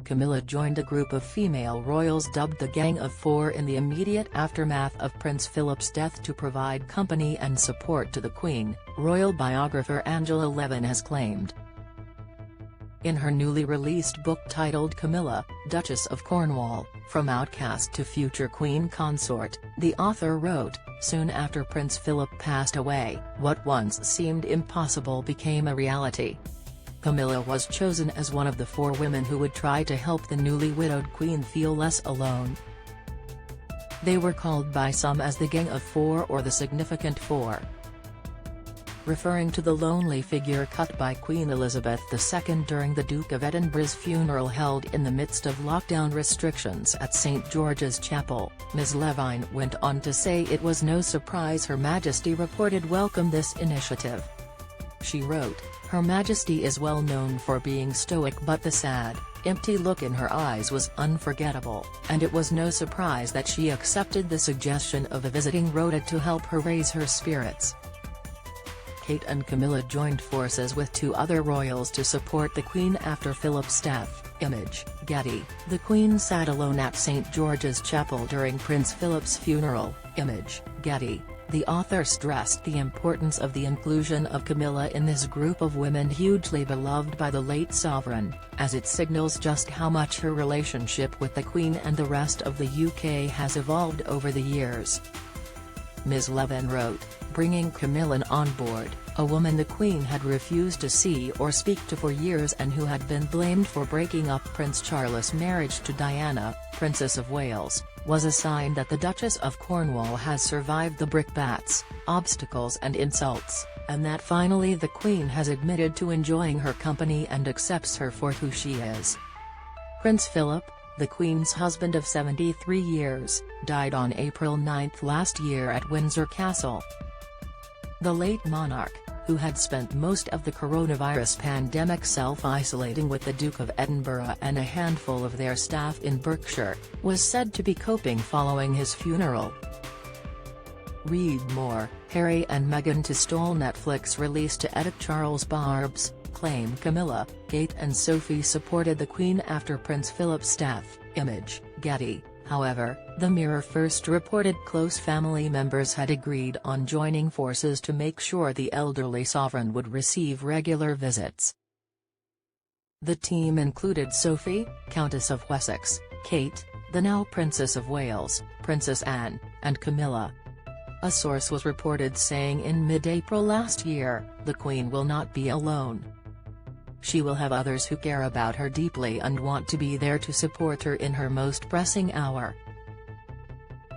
Camilla joined a group of female royals dubbed the Gang of Four in the immediate aftermath of Prince Philip's death to provide company and support to the Queen, royal biographer Angela Levin has claimed. In her newly released book titled Camilla, Duchess of Cornwall, From Outcast to Future Queen Consort, the author wrote, "Soon after Prince Philip passed away, what once seemed impossible became a reality. Camilla was chosen as one of the 4 women who would try to help the newly widowed Queen feel less alone. They were called by some as the Gang of Four or the Significant Four," referring to the lonely figure cut by Queen Elizabeth II during the Duke of Edinburgh's funeral held in the midst of lockdown restrictions at St George's Chapel. Ms Levin went on to say it was no surprise Her Majesty reported welcomed this initiative. She wrote, "Her Majesty is well known for being stoic, but the sad, empty look in her eyes was unforgettable, and it was no surprise that she accepted the suggestion of a visiting rota to help her raise her spirits." Kate and Camilla joined forces with 2 other royals to support the Queen after Philip's death. Image, Getty. The Queen sat alone at St George's Chapel during Prince Philip's funeral. Image, Getty. The author stressed the importance of the inclusion of Camilla in this group of women hugely beloved by the late sovereign, as it signals just how much her relationship with the Queen and the rest of the UK has evolved over the years. Ms Levin wrote, "Bringing Camilla on board, a woman the Queen had refused to see or speak to for years and who had been blamed for breaking up Prince Charles' marriage to Diana, Princess of Wales, was a sign that the Duchess of Cornwall has survived the brickbats, obstacles and insults, and that finally the Queen has admitted to enjoying her company and accepts her for who she is." Prince Philip, the Queen's husband of 73 years, died on April 9 last year at Windsor Castle. The late monarch, who had spent most of the coronavirus pandemic self-isolating with the Duke of Edinburgh and a handful of their staff in Berkshire, was said to be coping following his funeral. Read more. Harry and Meghan to stall Netflix release to edit Charles Barb's claim. Camilla, Kate and Sophie supported the Queen after Prince Philip's death. Image, Getty. However, the Mirror first reported close family members had agreed on joining forces to make sure the elderly sovereign would receive regular visits. The team included Sophie, Countess of Wessex, Kate, the now Princess of Wales, Princess Anne, and Camilla. A source was reported saying in mid-April last year, the Queen will not be alone. She will have others who care about her deeply and want to be there to support her in her most pressing hour.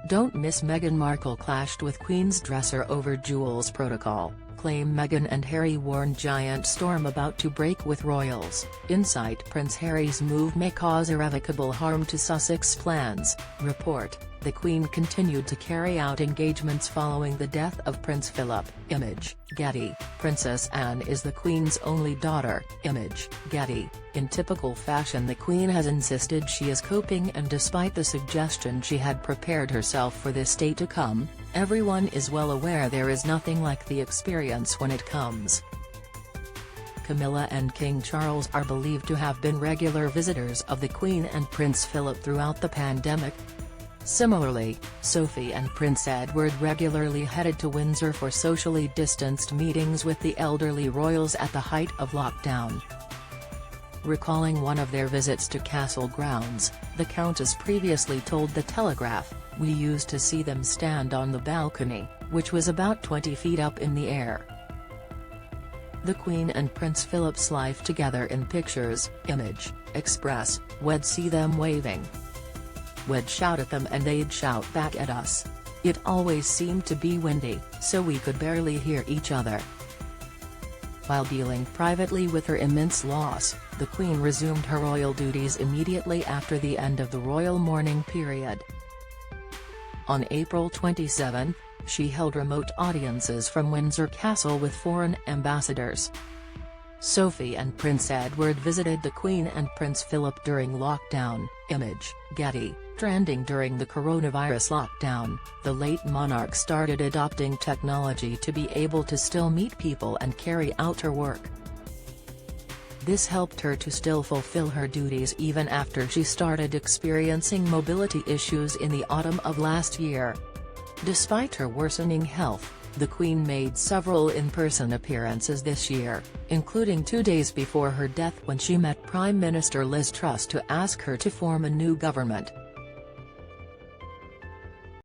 Don't miss Meghan Markle clashed with Queen's dresser over jewels protocol, claim Meghan and Harry warn giant storm about to break with royals. Insight Prince Harry's move may cause irrevocable harm to Sussex plans. Report, the Queen continued to carry out engagements following the death of Prince Philip. Image, Getty. Princess Anne is the Queen's only daughter. Image, Getty. In typical fashion, the Queen has insisted she is coping, and despite the suggestion she had prepared herself for this day to come, everyone is well aware there is nothing like the experience when it comes. Camilla and King Charles are believed to have been regular visitors of the Queen and Prince Philip throughout the pandemic. Similarly, Sophie and Prince Edward regularly headed to Windsor for socially distanced meetings with the elderly royals at the height of lockdown. Recalling one of their visits to Castle grounds, the Countess previously told The Telegraph, "We used to see them stand on the balcony, which was about 20 feet up in the air." The Queen and Prince Philip's life together in pictures. Image, Express. "We'd see them waving. We'd shout at them and they'd shout back at us. It always seemed to be windy, so we could barely hear each other." While dealing privately with her immense loss, the Queen resumed her royal duties immediately after the end of the royal mourning period. On April 27, she held remote audiences from Windsor Castle with foreign ambassadors. Sophie and Prince Edward visited the Queen and Prince Philip during lockdown. Image, Getty. Trending during the coronavirus lockdown, the late monarch started adopting technology to be able to still meet people and carry out her work. This helped her to still fulfill her duties even after she started experiencing mobility issues in the autumn of last year. Despite her worsening health, the Queen made several in-person appearances this year, including 2 days before her death when she met Prime Minister Liz Truss to ask her to form a new government.